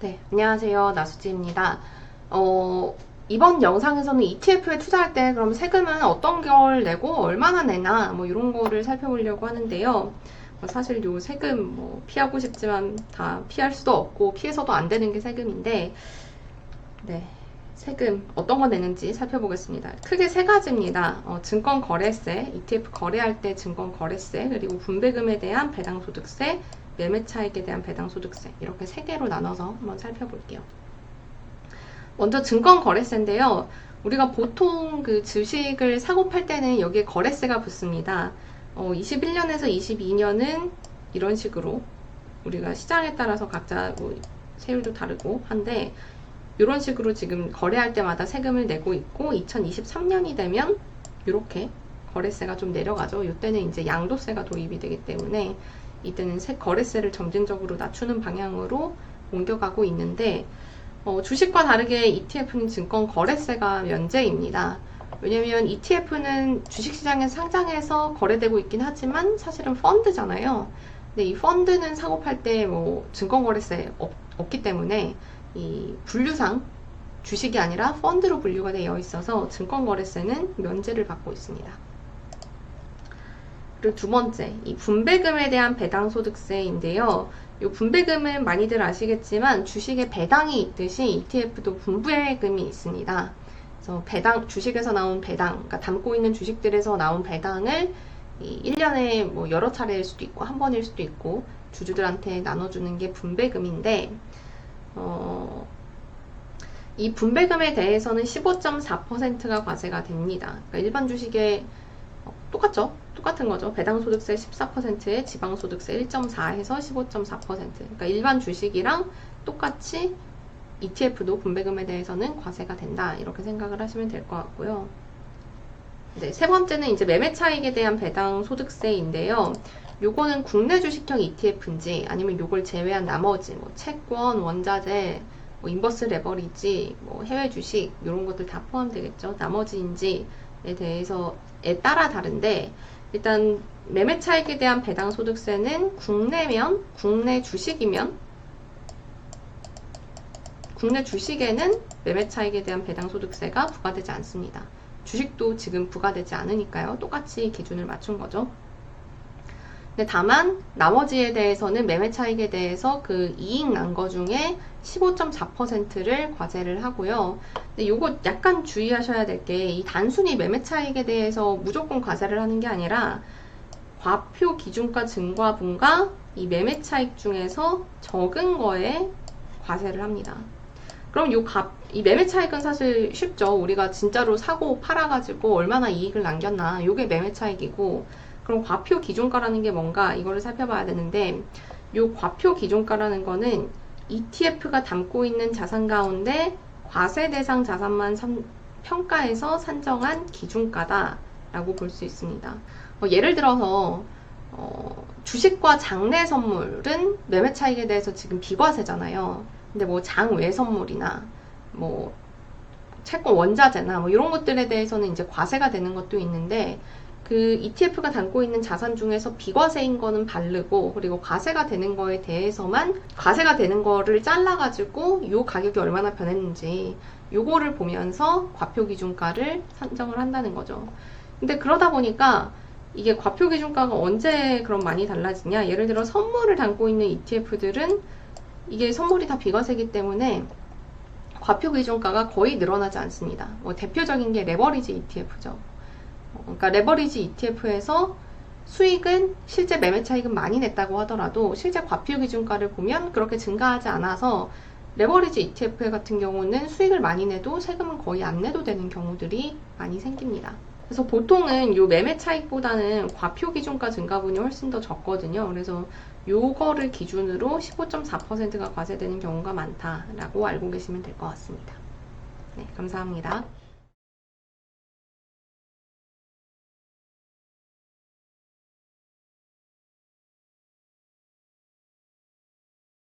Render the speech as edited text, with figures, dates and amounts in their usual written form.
네, 안녕하세요. 나수지입니다. 이번 영상에서는 ETF에 투자할 때 그럼 세금은 어떤 걸 내고 얼마나 내나 뭐 이런 거를 살펴보려고 하는데요. 사실 요 세금 피하고 싶지만 다 피할 수도 없고 피해서도 안 되는 게 세금인데, 네, 세금 어떤 거 내는지 살펴보겠습니다. 크게 세 가지입니다. 증권거래세, ETF 거래할 때 증권거래세, 그리고 분배금에 대한 배당소득세, 매매차익에 대한 배당소득세, 이렇게 세 개로 나눠서 한번 살펴볼게요. 먼저 증권거래세인데요. 우리가 보통 그 주식을 사고 팔 때는 여기에 거래세가 붙습니다. 21년에서 22년은 이런 식으로 우리가 시장에 따라서 각자 세율도 다르고 한데, 이런 식으로 지금 거래할 때마다 세금을 내고 있고, 2023년이 되면 이렇게 거래세가 좀 내려가죠. 이때는 이제 양도세가 도입이 되기 때문에 이때는 거래세를 점진적으로 낮추는 방향으로 옮겨가고 있는데, 주식과 다르게 ETF는 증권 거래세가 면제입니다. 왜냐면 ETF는 주식시장에 상장해서 거래되고 있긴 하지만 사실은 펀드잖아요. 근데 이 펀드는 사고 팔 때 증권 거래세 없기 때문에 이 분류상 주식이 아니라 펀드로 분류가 되어 있어서 증권 거래세는 면제를 받고 있습니다. 그리고 두 번째, 이 분배금에 대한 배당소득세인데요. 이 분배금은 많이들 아시겠지만 주식에 배당이 있듯이 ETF도 분배금이 있습니다. 그래서 주식에서 나온 배당, 그러니까 담고 있는 주식들에서 나온 배당을 1년에 여러 차례일 수도 있고 한 번일 수도 있고 주주들한테 나눠주는 게 분배금인데, 이 분배금에 대해서는 15.4%가 과세가 됩니다. 그러니까 일반 주식에 똑같죠? 똑같은 거죠. 배당소득세 14%에 지방소득세 1.4 해서 15.4%. 그러니까 일반 주식이랑 똑같이 ETF도 분배금에 대해서는 과세가 된다. 이렇게 생각을 하시면 될 것 같고요. 네, 세 번째는 이제 매매차익에 대한 배당소득세인데요. 요거는 국내 주식형 ETF인지 아니면 요걸 제외한 나머지 채권, 원자재, 인버스 레버리지, 해외 주식 이런 것들 다 포함되겠죠. 나머지인지에 대해서에 따라 다른데, 일단 매매 차익에 대한 배당 소득세는 국내 주식에는 매매 차익에 대한 배당 소득세가 부과되지 않습니다. 주식도 지금 부과되지 않으니까요. 똑같이 기준을 맞춘 거죠. 근데 다만 나머지에 대해서는 매매 차익에 대해서 그 이익 난 거 중에 15.4%를 과세를 하고요. 근데 요거 약간 주의하셔야 될 게, 이 단순히 매매 차익에 대해서 무조건 과세를 하는 게 아니라 과표 기준가 증가분과 이 매매 차익 중에서 적은 거에 과세를 합니다. 그럼 이 매매 차익은 사실 쉽죠. 우리가 진짜로 사고 팔아가지고 얼마나 이익을 남겼나, 요게 매매 차익이고, 그럼 과표 기준가라는 게 뭔가 이거를 살펴봐야 되는데, 요 과표 기준가라는 거는 ETF가 담고 있는 자산 가운데 과세 대상 자산만 평가해서 산정한 기준가다라고 볼 수 있습니다. 예를 들어서 주식과 장내 선물은 매매 차익에 대해서 지금 비과세잖아요. 근데 장외 선물이나 채권 원자재나 이런 것들에 대해서는 이제 과세가 되는 것도 있는데, 그 ETF가 담고 있는 자산 중에서 비과세인 거는 바르고, 그리고 과세가 되는 거에 대해서만 과세가 되는 거를 잘라가지고 요 가격이 얼마나 변했는지 요거를 보면서 과표 기준가를 산정을 한다는 거죠. 근데 그러다 보니까 이게 과표 기준가가 언제 그럼 많이 달라지냐? 예를 들어 선물을 담고 있는 ETF들은 이게 선물이 다 비과세이기 때문에 과표 기준가가 거의 늘어나지 않습니다. 대표적인 게 레버리지 ETF죠. 그러니까 레버리지 ETF에서 수익은 실제 매매 차익은 많이 냈다고 하더라도 실제 과표 기준가를 보면 그렇게 증가하지 않아서 레버리지 ETF 같은 경우는 수익을 많이 내도 세금은 거의 안 내도 되는 경우들이 많이 생깁니다. 그래서 보통은 요 매매 차익보다는 과표 기준가 증가분이 훨씬 더 적거든요. 그래서 요거를 기준으로 15.4%가 과세되는 경우가 많다라고 알고 계시면 될 것 같습니다. 네, 감사합니다.